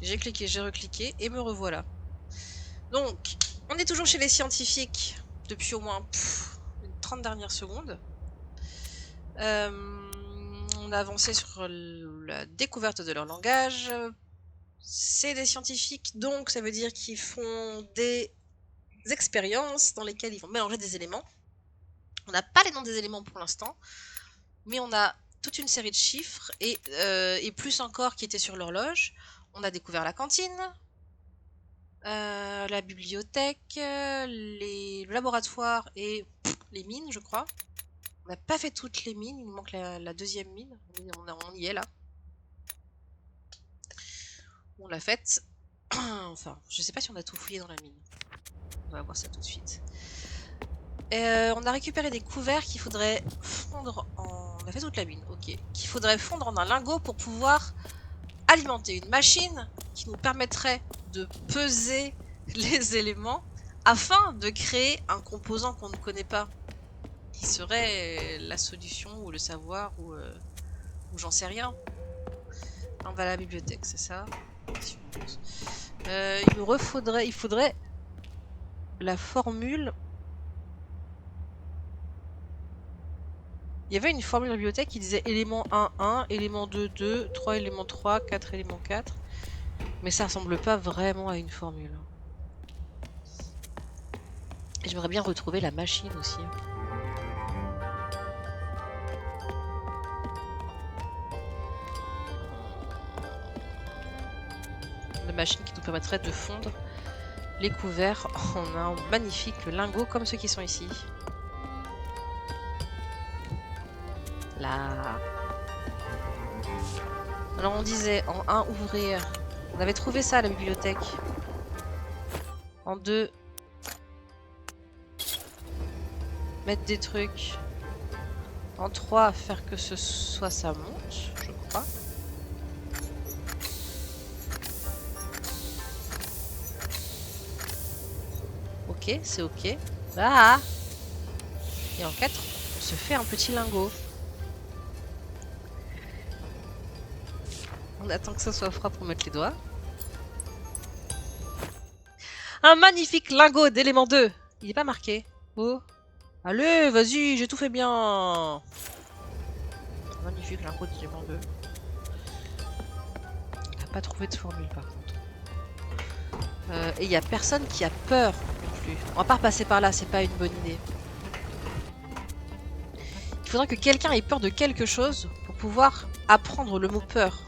J'ai cliqué, j'ai recliqué et me revoilà. Donc, on est toujours chez les scientifiques depuis au moins une 30 dernières secondes. On a avancé sur la découverte de leur langage. C'est des scientifiques, donc ça veut dire qu'ils font des expériences dans lesquelles ils vont mélanger des éléments. On n'a pas les noms des éléments pour l'instant, mais on a toute une série de chiffres et plus encore qui étaient sur l'horloge. On a découvert la cantine, la bibliothèque, le laboratoire et les mines, je crois. On n'a pas fait toutes les mines, il nous manque la deuxième mine. On y est là. On l'a faite. Enfin, je sais pas si on a tout fouillé dans la mine. On va voir ça tout de suite. On a récupéré des couverts qu'il faudrait fondre en... On a fait toute la mine, ok. Qu'il faudrait fondre en un lingot pour pouvoir alimenter une machine qui nous permettrait de peser les éléments afin de créer un composant qu'on ne connaît pas, qui serait la solution ou le savoir ou j'en sais rien. On va à la bibliothèque, c'est ça. Il faudrait la formule. Il y avait une formule de bibliothèque qui disait élément 1, 1, élément 2, 2, 3 éléments 3, 4 éléments 4. Mais ça ressemble pas vraiment à une formule. Et j'aimerais bien retrouver la machine aussi. La machine qui nous permettrait de fondre les couverts en un magnifique lingot comme ceux qui sont ici. Là. Alors on disait en 1 ouvrir. On avait trouvé ça à la bibliothèque. En 2 mettre des trucs. En 3 faire que ce soit ça monte, je crois. Ok, c'est ok. Ah. Et en 4, on se fait un petit lingot. On attend que ça soit froid pour mettre les doigts. Un magnifique lingot d'élément 2. Il n'est pas marqué. Oh. Allez, vas-y, j'ai tout fait bien. Magnifique lingot d'élément 2. On n'a pas trouvé de formule par contre. Et il n'y a personne qui a peur non plus. On va pas repasser par là, c'est pas une bonne idée. Il faudra que quelqu'un ait peur de quelque chose pour pouvoir apprendre le mot peur.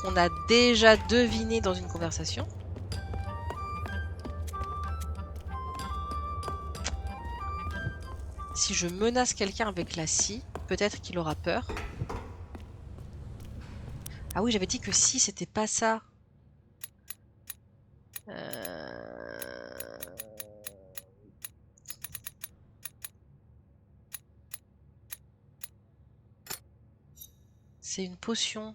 On a déjà deviné dans une conversation. Si je menace quelqu'un avec la scie, peut-être qu'il aura peur. Ah oui, j'avais dit que si, c'était pas ça. C'est une potion.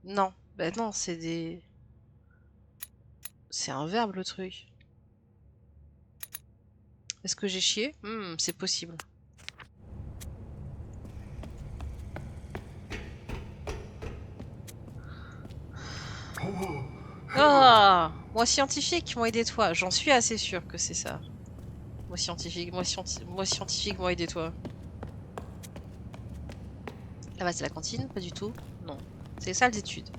Non, bah non, c'est des... C'est un verbe le truc. Est-ce que j'ai chié? C'est possible. Ah, moi scientifique, moi aidez-toi. J'en suis assez sûr que c'est ça. Moi scientifique, moi aidez-toi. Là-bas c'est la cantine, pas du tout. Non, c'est les salles d'études.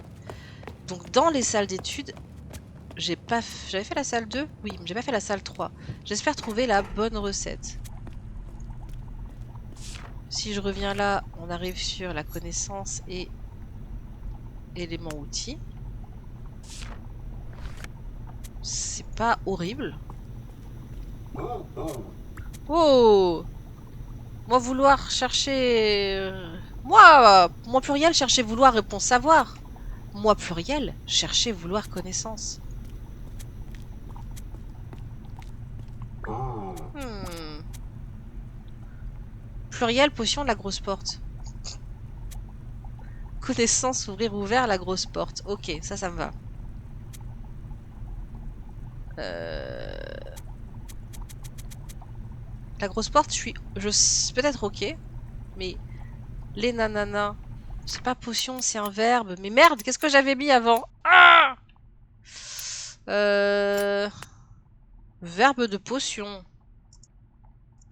Donc dans les salles d'études, j'avais fait la salle 2? Oui, mais j'ai pas fait la salle 3. J'espère trouver la bonne recette. Si je reviens là, on arrive sur la connaissance et éléments outils. C'est pas horrible. Oh! Moi vouloir chercher... Moi pluriel, chercher vouloir répond savoir. Moi pluriel, chercher vouloir connaissance. Pluriel, potion, la grosse porte. Connaissance, ouvrir, ouvert, la grosse porte. Ok, ça me va. La grosse porte, je peut-être ok. Mais les nananas, c'est pas potion, c'est un verbe. Mais merde, qu'est-ce que j'avais mis avant? Ah, verbe de potion.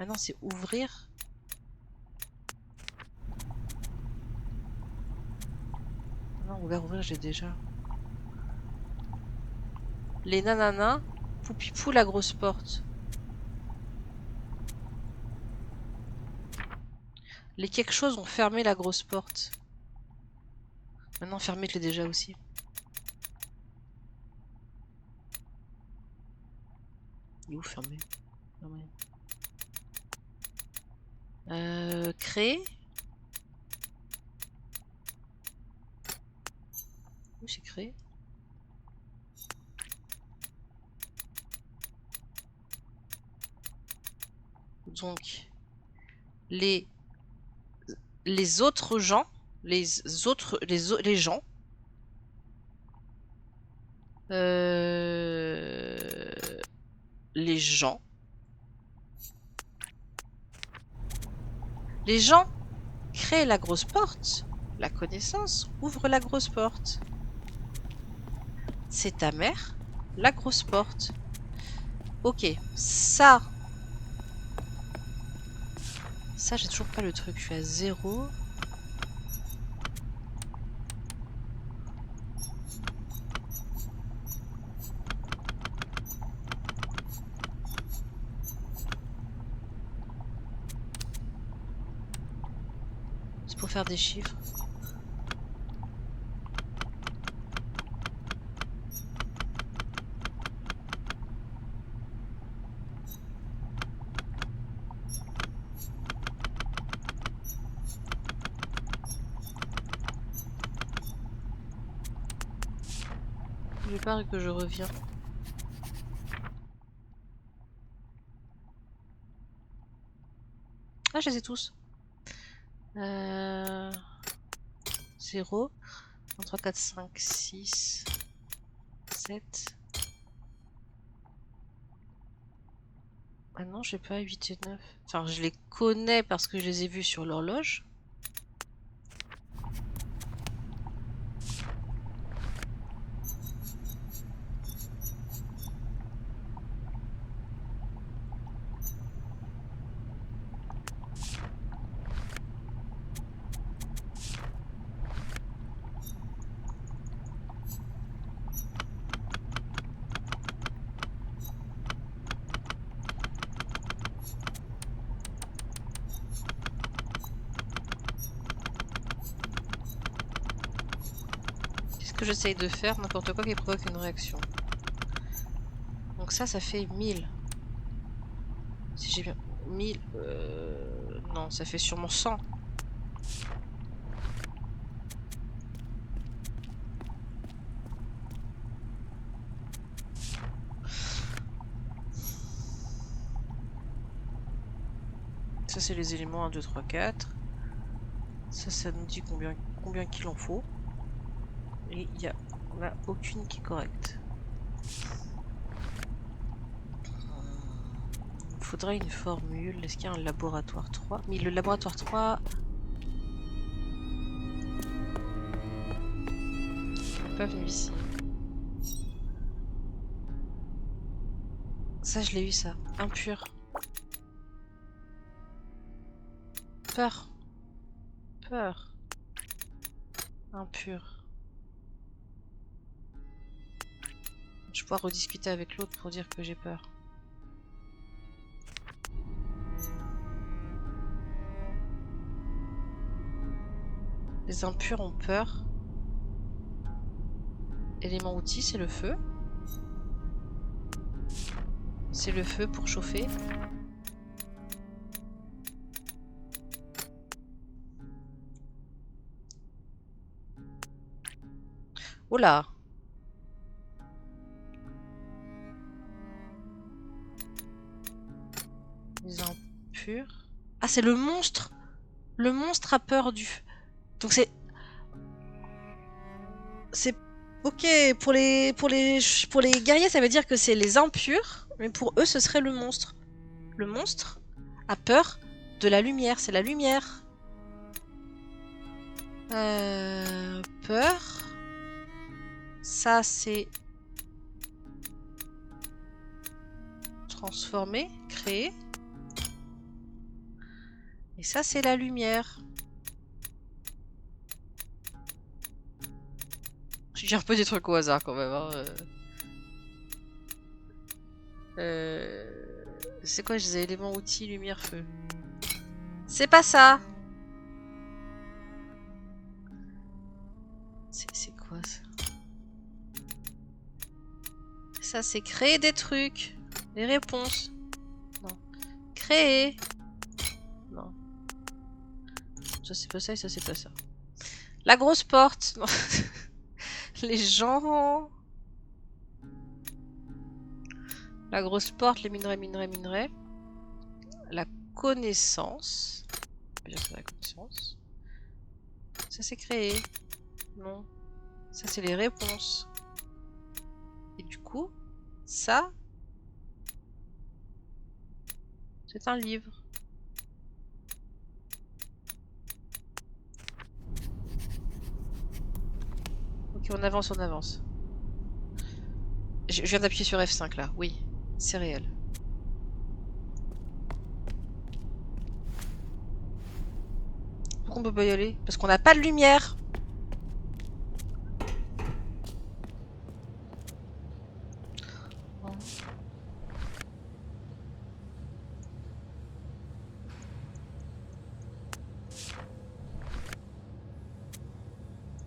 Ah non, c'est ouvrir. Non, ouvrir, j'ai déjà. Les nananas, poupipou la grosse porte. Les quelque chose ont fermé la grosse porte. Maintenant, fermé, je l'ai déjà aussi. Il est où fermé? Créer. Où c'est créé? Donc, les autres gens, les gens, les gens, créent la grosse porte. La connaissance ouvre la grosse porte. C'est ta mère, la grosse porte. Ok, ça, j'ai toujours pas le truc. Je suis à 0. C'est pour faire des chiffres. Je parle que je reviens. Ah, je les ai tous. 0, 1, 3, 4, 5, 6, 7. Ah non, j'ai pas 8 et 9. Enfin, je les connais parce que je les ai vus sur l'horloge. Qu'est-ce que j'essaye de faire? N'importe quoi qui provoque une réaction. Donc ça fait 1000. Si j'ai bien... 1000... Non, ça fait sûrement 100. Ça, c'est les éléments 1, 2, 3, 4. Ça nous dit combien qu'il en faut. Et il n'y a aucune qui est correcte. Il faudrait une formule. Est-ce qu'il y a un laboratoire 3? Mais le laboratoire 3... n'est pas venu ici. Ça, je l'ai eu, ça. Impur. Peur. Peur. Impur. Je vais pouvoir rediscuter avec l'autre pour dire que j'ai peur. Les impurs ont peur. Élément outil, c'est le feu. C'est le feu pour chauffer. Oh là! Les impurs. Ah, c'est le monstre! Le monstre a peur du... Donc c'est... C'est... Ok, pour les guerriers, ça veut dire que c'est les impurs. Mais pour eux, ce serait le monstre. Le monstre a peur de la lumière. C'est la lumière. Peur. Ça, c'est transformer, créer. Et ça, c'est la lumière. Je dis un peu des trucs au hasard quand même. Hein. C'est quoi, je disais éléments, outils, lumière, feu. C'est pas ça. C'est quoi ça? Ça, c'est créer des trucs. Les réponses. Non. Créer. Non. Ça, c'est pas ça et ça, c'est pas ça. La grosse porte. Non. Les gens. La grosse porte, les minerais. La connaissance. Bien sûr, la connaissance. Ça, c'est créer. Non. Ça, c'est les réponses. Et du coup, ça, c'est un livre. Ok, on avance, on avance. Je viens d'appuyer sur F5 là. Oui, c'est réel. Pourquoi on peut pas y aller? Parce qu'on n'a pas de lumière.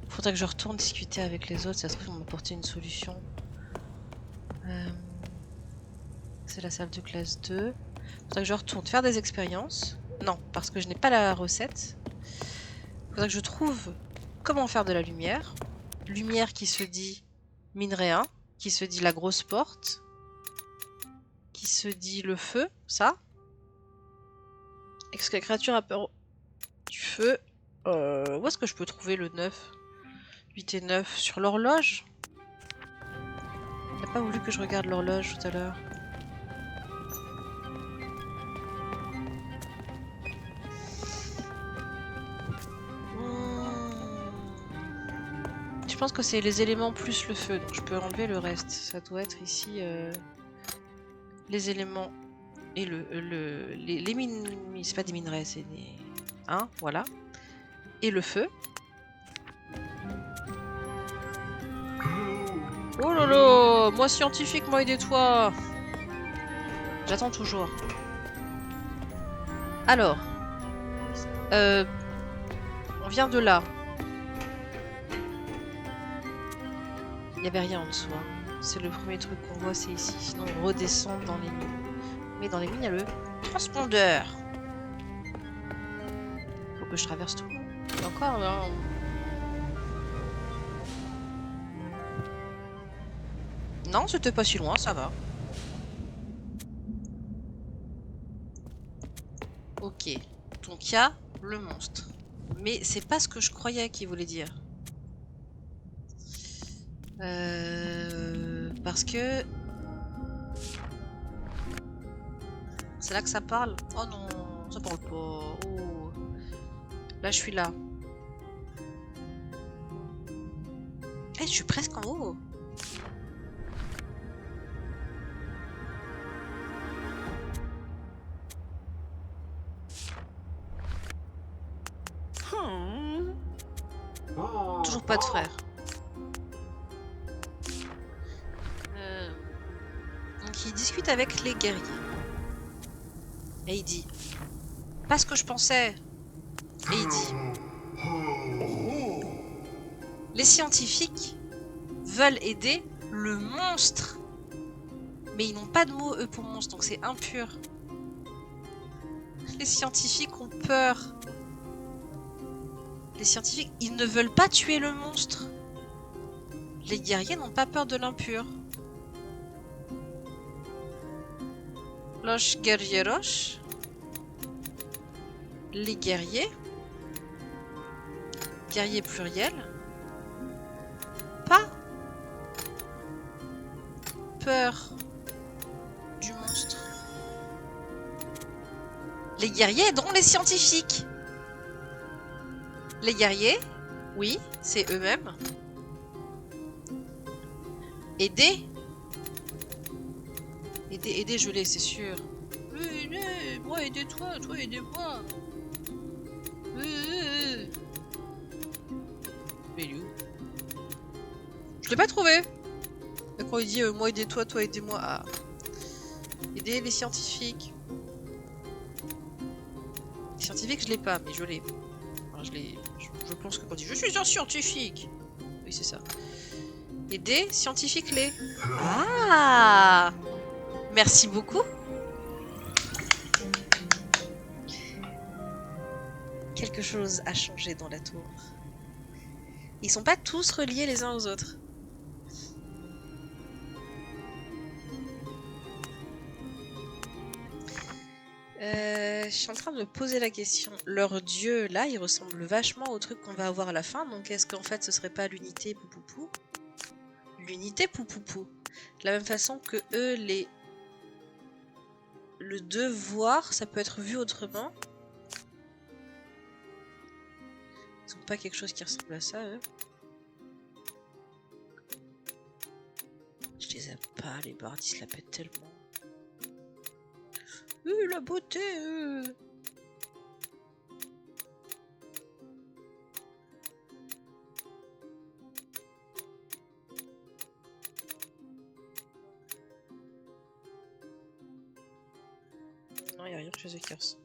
Faudrait que je retourne discuter avec les autres, ça se trouve ils vont m'apporter une solution. C'est la salle de classe 2. Faudrait que je retourne faire des expériences. Non, parce que je n'ai pas la recette. Faudrait que je trouve comment faire de la lumière. Lumière qui se dit minerai 1, qui se dit la grosse porte, qui se dit le feu, ça. Est-ce que la créature a peur du feu? Où est-ce que je peux trouver le 9? 8 et 9 sur l'horloge? Il n'a pas voulu que je regarde l'horloge tout à l'heure. Je pense que c'est les éléments plus le feu, donc je peux enlever le reste. Ça doit être ici les éléments et les mines. C'est pas des minerais, c'est des. Hein, voilà. Et le feu. Oh là là, moi scientifique, moi aidez-toi. J'attends toujours. Alors, on vient de là. Il n'y avait rien en dessous. Hein. C'est le premier truc qu'on voit, c'est ici. Sinon, on redescend dans les mines. Mais dans les mines, il y a le transpondeur. Faut que je traverse tout. Et encore, là. Non, c'était pas si loin, ça va. Ok. Donc, il y a le monstre. Mais c'est pas ce que je croyais qu'il voulait dire. Parce que... C'est là que ça parle? Oh non, ça parle pas. Oh. Là, je suis là. Eh, je suis presque en haut. Toujours pas de frère. Donc il discute avec les guerriers. Et il dit... Pas ce que je pensais. Et il dit... Les scientifiques veulent aider le monstre. Mais ils n'ont pas de mots, eux, pour monstre, donc c'est impur. Les scientifiques ont peur. Les scientifiques, ils ne veulent pas tuer le monstre. Les guerriers n'ont pas peur de l'impur. Los guerrieros. Les guerriers. Guerrier pluriel. Pas peur du monstre. Les guerriers aideront les scientifiques. Les guerriers, oui, c'est eux-mêmes. Aider. Aider, je l'ai, c'est sûr. Aidez, moi, aidez-toi, toi, aidez-moi. Mais il est où? Je l'ai pas trouvé. Et quand il dit moi, aidez-toi, toi, aidez-moi. Ah. Aider les scientifiques. Les scientifiques, je l'ai pas, mais je l'ai. Enfin, je pense que quand il dit je suis un scientifique. Oui, c'est ça. Aider scientifique les. Ah! Merci beaucoup. Quelque chose a changé dans la tour. Ils sont pas tous reliés les uns aux autres. Je suis en train de me poser la question. Leur dieu, là, il ressemble vachement au truc qu'on va avoir à la fin. Donc, est-ce qu'en fait, ce serait pas l'unité poupoupou? L'unité poupoupou. De la même façon que eux, le devoir, ça peut être vu autrement. Ils ont pas quelque chose qui ressemble à ça, eux. Je les aime pas, les bardes, ils se la pètent tellement. La beauté Non, y a rien chez eux qui ressemble.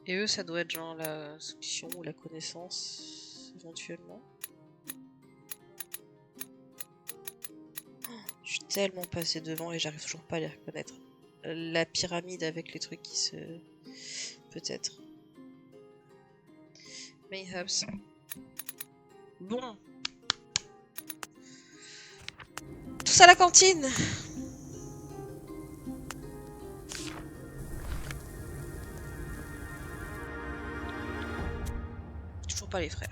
Et eux, ça doit être genre la solution ou la connaissance, éventuellement. Je suis tellement passé devant et j'arrive toujours pas à les reconnaître. La pyramide avec les trucs qui se... Peut-être. Mayhaps. Bon. Tous à la cantine. Toujours pas les frères.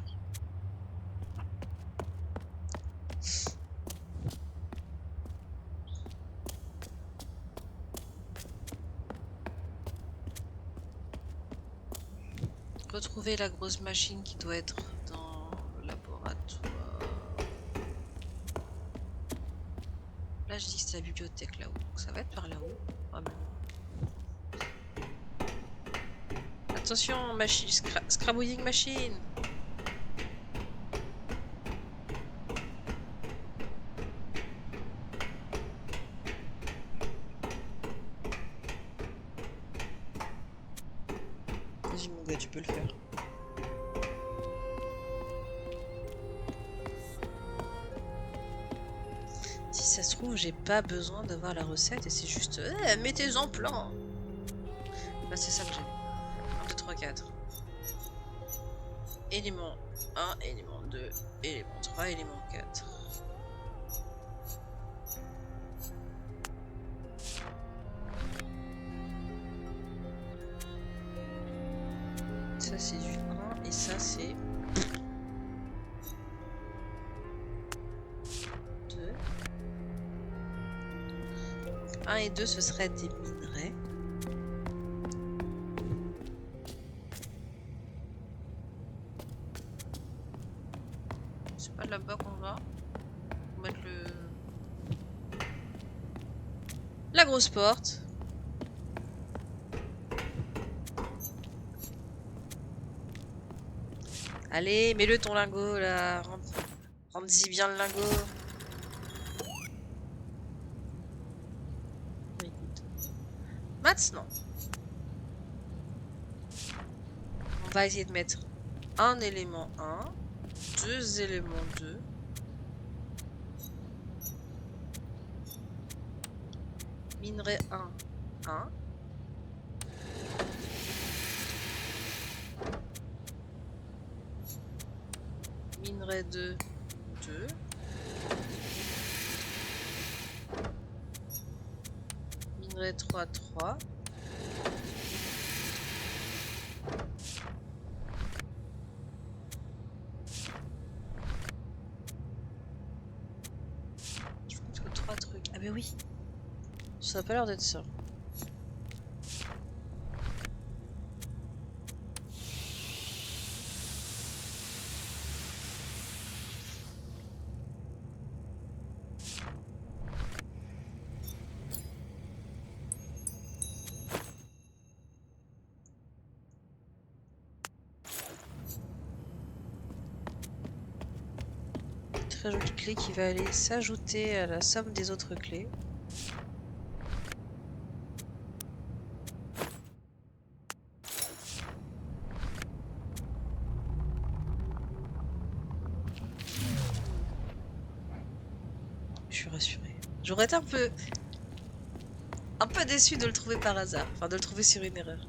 Retrouver la grosse machine qui doit être dans le laboratoire. Là, je dis que c'est la bibliothèque là-haut. Donc ça va être par là-haut. Attention, machine, scrabouilling machine. Vas-y mon gars, tu peux le faire. Si ça se trouve, j'ai pas besoin d'avoir la recette et c'est juste mettez-en plein. Bah c'est ça que j'ai. 1, 2, 3, 4. Élément 1, élément 2, élément 3, élément 4. Ça c'est du 1 et ça c'est 2. 1 et 2 ce serait des minerais. C'est pas là-bas qu'on va. On va mettre la grosse porte. Allez, mets-le ton lingot là. Rentre-y bien le lingot. Écoute. Maintenant, on va essayer de mettre un élément 1, 2 éléments 2. Minerai 1, 1. Minerai 2, 2. Minerai 3, 3. Je compte que 3 trucs. Ah mais oui. Ça n'a pas l'air d'être ça. ajout de clé qui va aller s'ajouter à la somme des autres clés. Je suis rassurée. J'aurais été un peu déçue de le trouver par hasard. Enfin, de le trouver sur une erreur.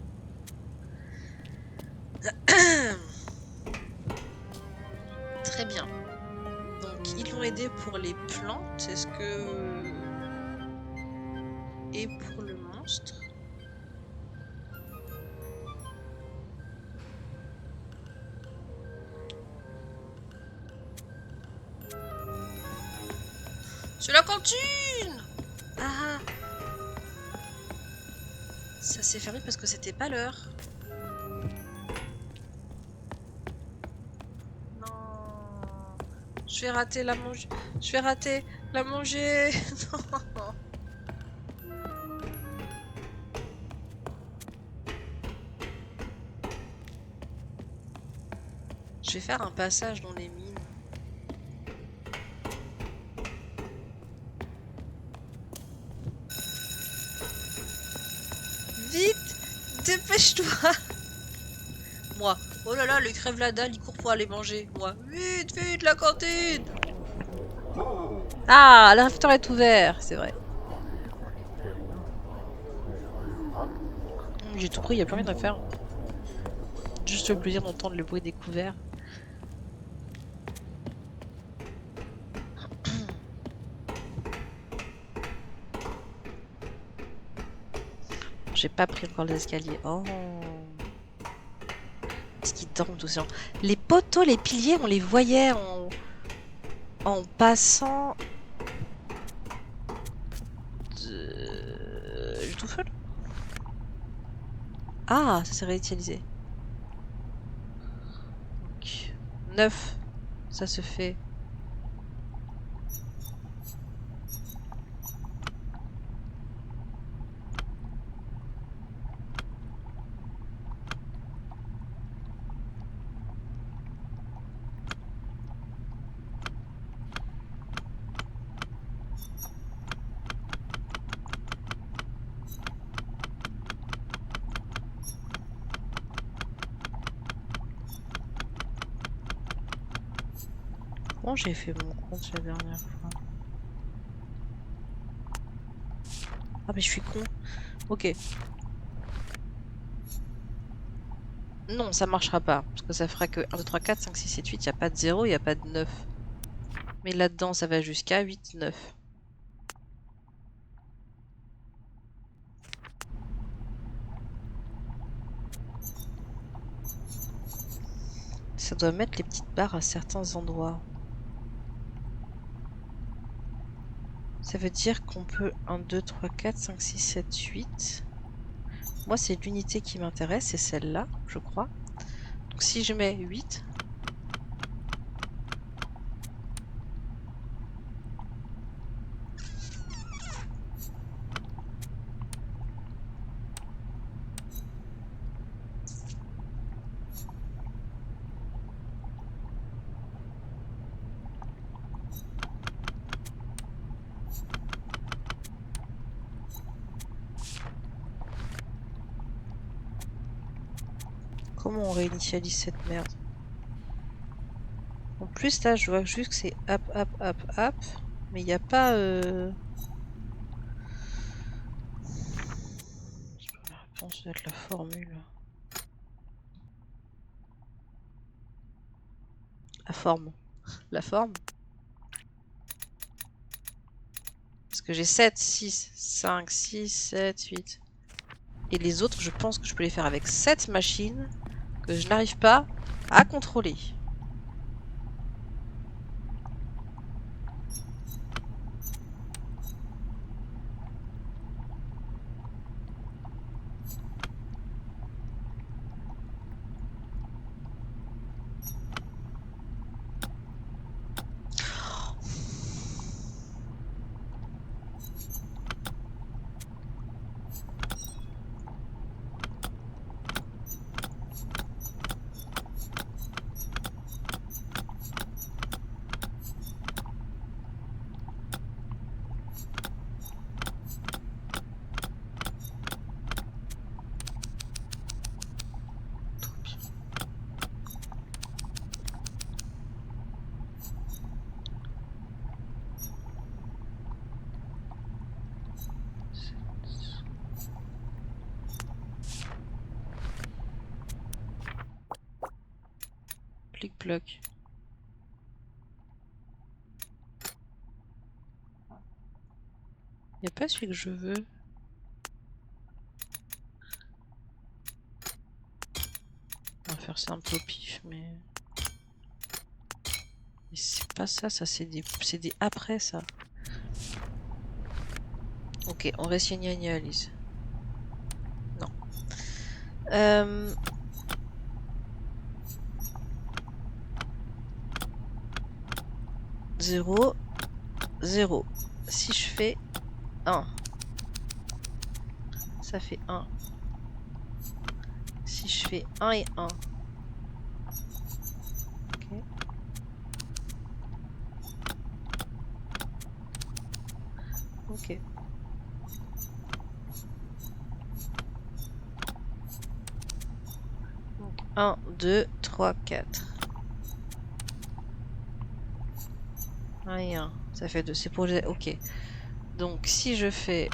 Très bien. Donc, ils l'ont aidé pour les plantes. Est-ce que... Et pour le monstre? C'est la cantine! Ah! Ça s'est fermé parce que c'était pas l'heure. Non. Je vais rater la manger. Je vais rater la manger. Non. Je vais faire un passage dans les mines. Vite! Dépêche-toi! Moi. Oh là là, le crève la dalle, il court pour aller manger. Moi. Vite, vite, la cantine! Ah, le réfectoire est ouvert, c'est vrai. J'ai tout pris, il n'y a plus rien à faire. Juste le plaisir d'entendre le bruit des couverts. J'ai pas pris encore les escaliers. Oh. Est-ce qu'ils dorment tous ces gens? Les poteaux, les piliers, on les voyait en passant. Tout seul. Ah, ça s'est réutilisé. 9. Ça se fait. Comment j'ai fait mon compte la dernière fois? Ah mais je suis con. Ok. Non, ça marchera pas. Parce que ça fera que 1, 2, 3, 4, 5, 6, 7, 8. Il n'y a pas de 0, il n'y a pas de 9. Mais là-dedans, ça va jusqu'à 8, 9. Ça doit mettre les petites barres à certains endroits. Ça veut dire qu'on peut 1, 2, 3, 4, 5, 6, 7, 8. Moi, c'est l'unité qui m'intéresse, c'est celle-là, je crois. Donc si je mets 8... Comment on réinitialise cette merde? En plus, là, je vois juste que c'est up, up, up, up. Mais il n'y a pas... La réponse doit être la formule. La forme. La forme. Parce que j'ai 7, 6, 5, 6, 7, 8. Et les autres, je pense que je peux les faire avec cette machine que je n'arrive pas à contrôler. Plic-ploc. Y'a pas celui que je veux. On va faire ça un peu au pif, mais c'est pas ça, ça c'est des après ça. Ok, on résignalise. Non. 0, 0. Si je fais 1, ça fait 1. Si je fais 1 et 1. Ok. Ok. Donc 1, 2, 3, 4. 1 et 1. Ça fait 2. C'est pour les... Ok. Donc si je fais...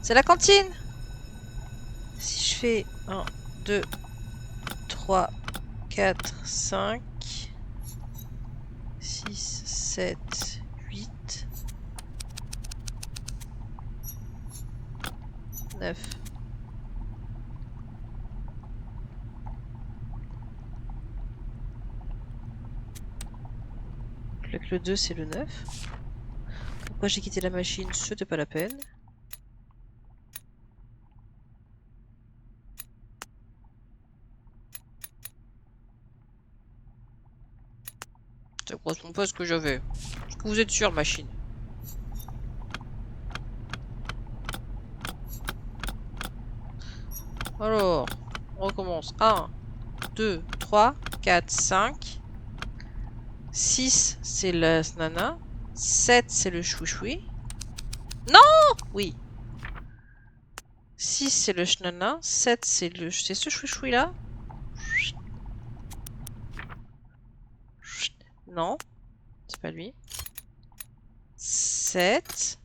C'est la cantine! Si je fais 1, 2, 3, 4, 5, 6, 7, 8, 9. Le 2, c'est le 9. Pourquoi j'ai quitté la machine? C'était pas la peine. Ça correspond pas à ce que j'avais. Est-ce que vous êtes sûr, machine? Alors, on recommence. 1, 2, 3, 4, 5. 6, c'est la nana. 7, c'est le chouchoui. Non! Oui. 6, c'est le chnana. 7, c'est ce chouchoui là. Non, c'est pas lui. 7.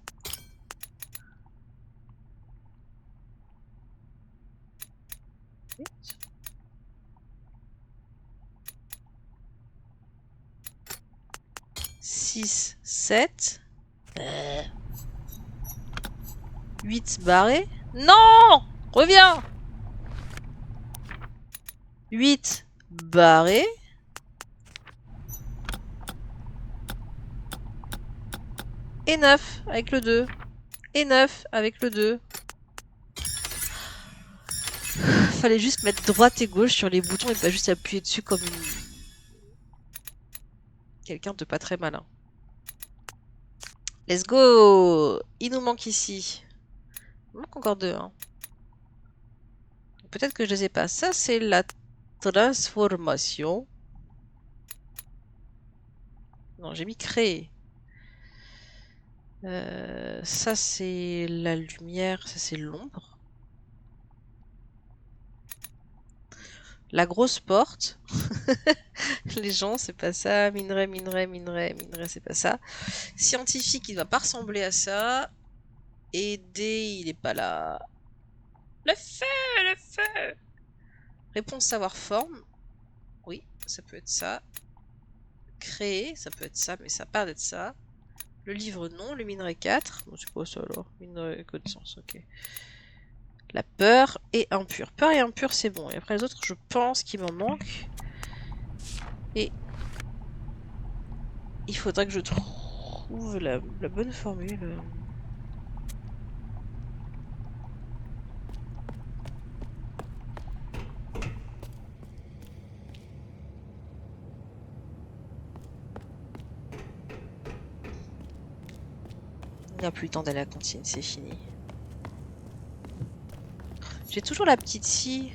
6, 7. 8 barré. Non! Reviens! 8 barré. Et 9 avec le 2. Et 9 avec le 2. Fallait juste mettre droite et gauche sur les boutons et pas juste appuyer dessus comme quelqu'un de pas très malin. Let's go! Il nous manque ici. Il manque encore 2. Hein. Peut-être que je les ai pas. Ça, c'est la transformation. Non, j'ai mis créer. Ça, c'est la lumière. Ça, c'est l'ombre. La grosse porte. Les gens, c'est pas ça. Minerai, minerai, minerai, minerai, c'est pas ça. Scientifique, il va pas ressembler à ça. Aider, il est pas là. Le feu, le feu. Réponse savoir forme. Oui, ça peut être ça. Créer, ça peut être ça, mais ça part d'être ça. Le livre, non. Le minerai 4. Bon, c'est quoi ça alors? Minerai connaissance, ok. La peur et impur. Peur et impur, c'est bon. Et après les autres, je pense qu'il m'en manque. Et il faudrait que je trouve la bonne formule. Il n'y a plus le temps d'aller à la cantine, c'est fini. J'ai toujours la petite scie.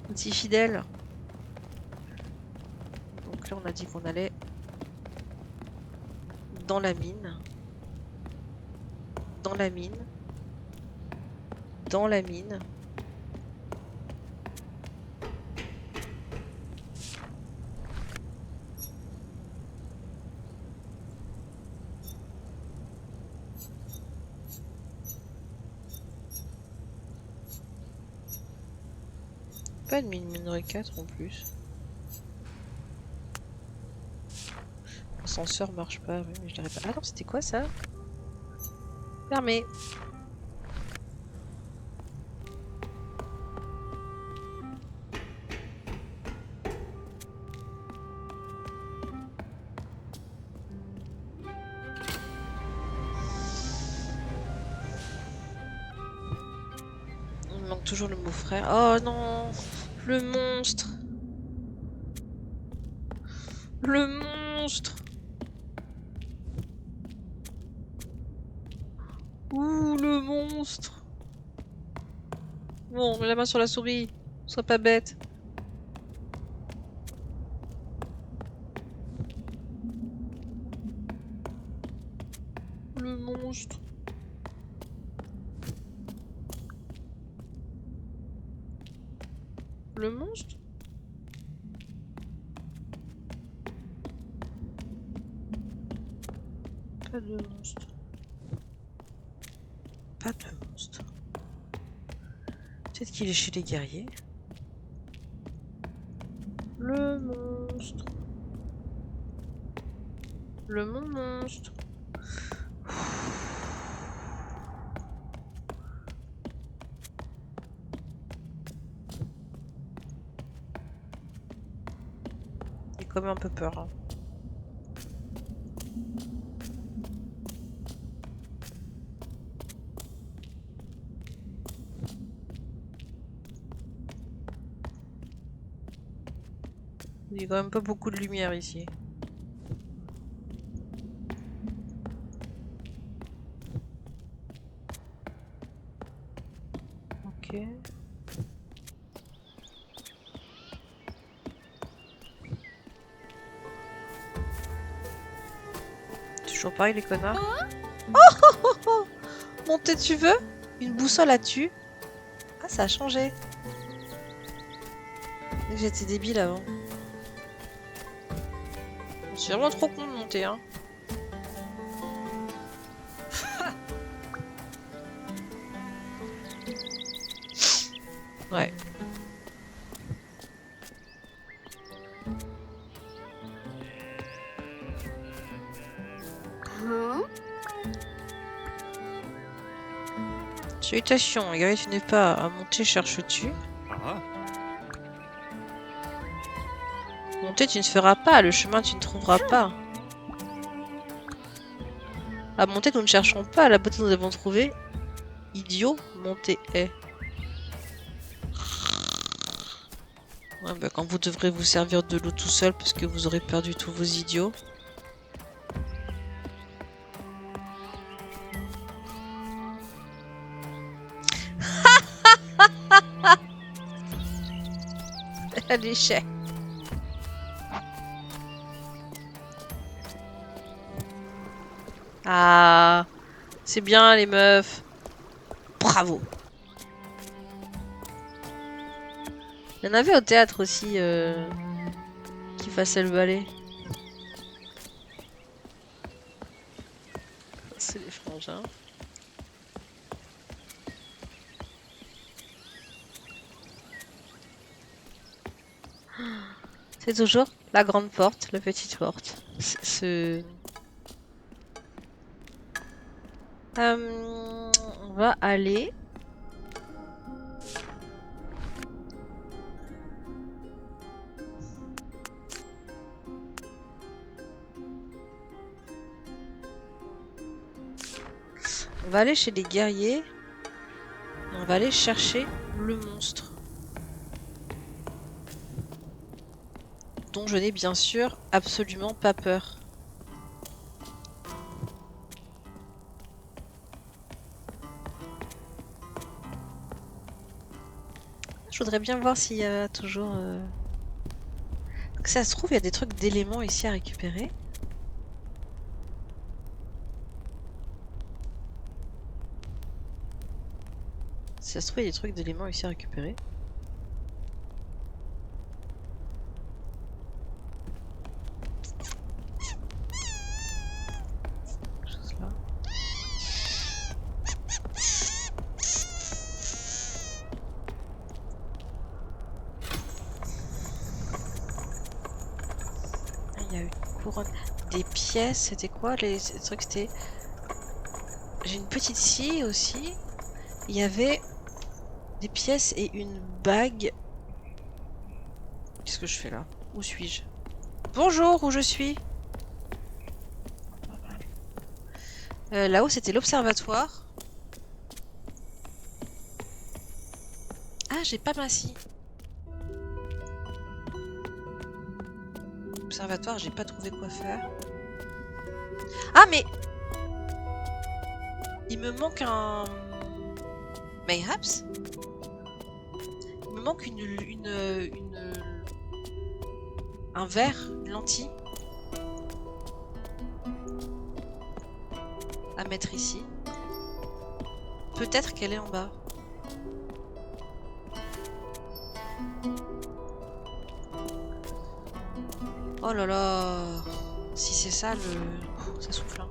Petit fidèle. Donc là, on a dit qu'on allait dans la mine. Dans la mine. Dans la mine. Pas de minerai 4 en plus. L'ascenseur marche pas, oui, mais je dirais pas. Ah non, c'était quoi ça? Fermé. Il me manque toujours le mot frère. Oh non! Le monstre! Le monstre! Ouh, le monstre! Bon, mets la main sur la souris. Sois pas bête. Le monstre. Le monstre? Pas de monstre. Pas de monstre. Peut-être qu'il est chez les guerriers. Le monstre. Le monstre. Il est quand même un peu peur. Hein. Il y a quand même pas beaucoup de lumière ici. Ok. Toujours pareil les connards. Oh Monter tu veux? Une boussole là-dessus. Ah ça a changé. J'étais débile avant. Je suis vraiment trop con de monter hein. Ouais. Salutations, Gary, tu n'es pas à monter, cherches-tu? Monter, tu ne feras pas, le chemin, tu ne trouveras pas. À monter, nous ne cherchons pas, la beauté, nous avons trouvé. Idiot, monter est. Ouais, bah, quand vous devrez vous servir de l'eau tout seul parce que vous aurez perdu tous vos idiots. L'échec. Ah, c'est bien les meufs. Bravo. Il y en avait au théâtre aussi qui faisait le ballet. C'est les frangins. C'est toujours la grande porte, la petite porte. On va aller. On va aller chez les guerriers. On va aller chercher le monstre. Dont je n'ai bien sûr absolument pas peur. Je voudrais bien voir s'il y a toujours... Donc, ça se trouve, il y a des trucs d'éléments ici à récupérer. Si ça se trouve, il y a des trucs d'éléments ici à récupérer. Chose là. couronne. Des pièces, c'était quoi les trucs? C'était... J'ai une petite scie aussi. Il y avait des pièces et une bague. Qu'est-ce que je fais là? Où suis-je? Bonjour, où je suis? Là-haut, c'était l'observatoire. Ah, j'ai pas ma scie. Observatoire, j'ai pas trouvé quoi faire. Ah, mais... Il me manque un... Mayhaps? Il me manque un verre, une lentille. À mettre ici. Peut-être qu'elle est en bas. Oh là là. Si c'est ça, ça souffle. Hein.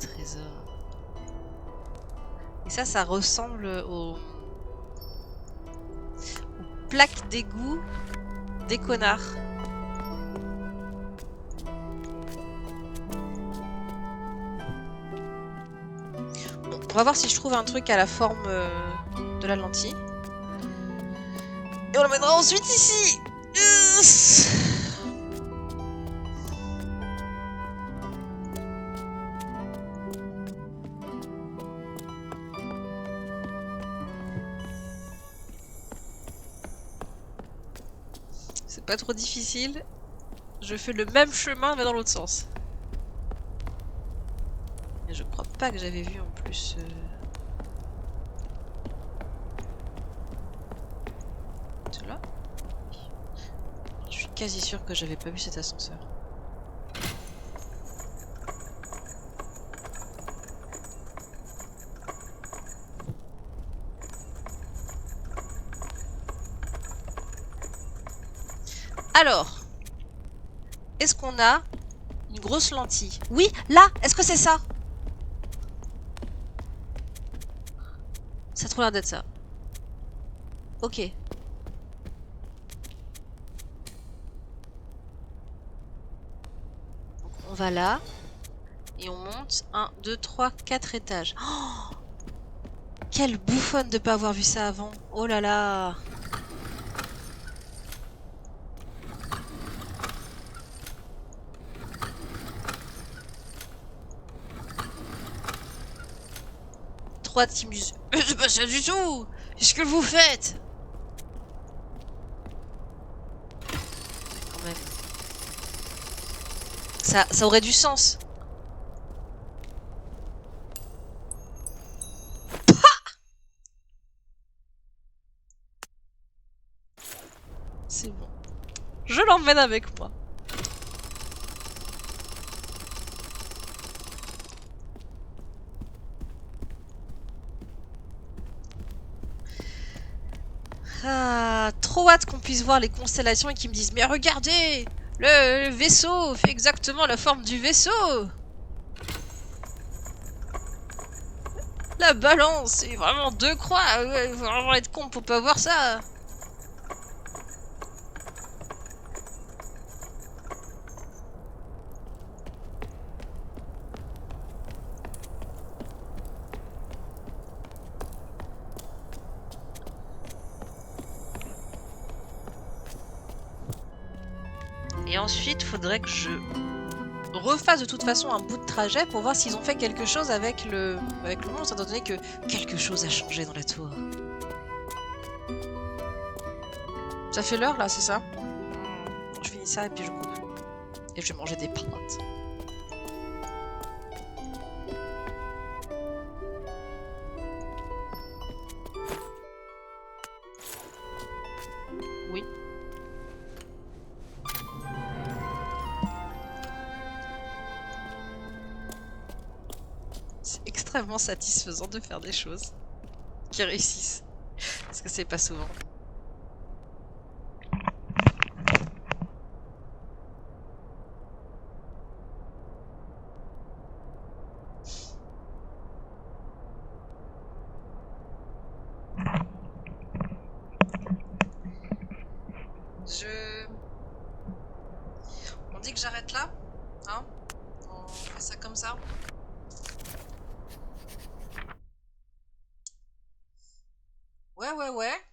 Trésor. Et ça ressemble aux plaques d'égout des connards. Bon, on va voir si je trouve un truc à la forme de la lentille. Et on le mettra ensuite ici. C'est pas trop difficile. Je fais le même chemin mais dans l'autre sens. Et je crois pas que j'avais vu en plus... Là. Je suis quasi sûre que j'avais pas vu cet ascenseur. Alors, est-ce qu'on a une grosse lentille? Oui, là, est-ce que c'est ça? Ça a trop l'air d'être ça. Ok. Donc, on va là. Et on monte 1, 2, 3, 4 étages. Oh, quelle bouffonne de pas avoir vu ça avant. Oh là là. Trois qui me disent « C'est pas ça du tout. Qu'est-ce que vous faites ?» Quand même. Ça aurait du sens. C'est bon. Je l'emmène avec moi. Ah, trop hâte qu'on puisse voir les constellations et qu'ils me disent « Mais regardez, le vaisseau fait exactement la forme du vaisseau. La balance, c'est vraiment deux croix. Il faut vraiment être con pour pas voir ça. » Et ensuite, faudrait que je refasse de toute façon un bout de trajet pour voir s'ils ont fait quelque chose avec le monstre, étant donné que quelque chose a changé dans la tour. Ça fait l'heure là, c'est ça? Je finis ça et puis je coupe. Et je vais manger des pâtes. Oui. C'est extrêmement satisfaisant de faire des choses qui réussissent. Parce que c'est pas souvent. comme ça. Ouais, ouais, ouais.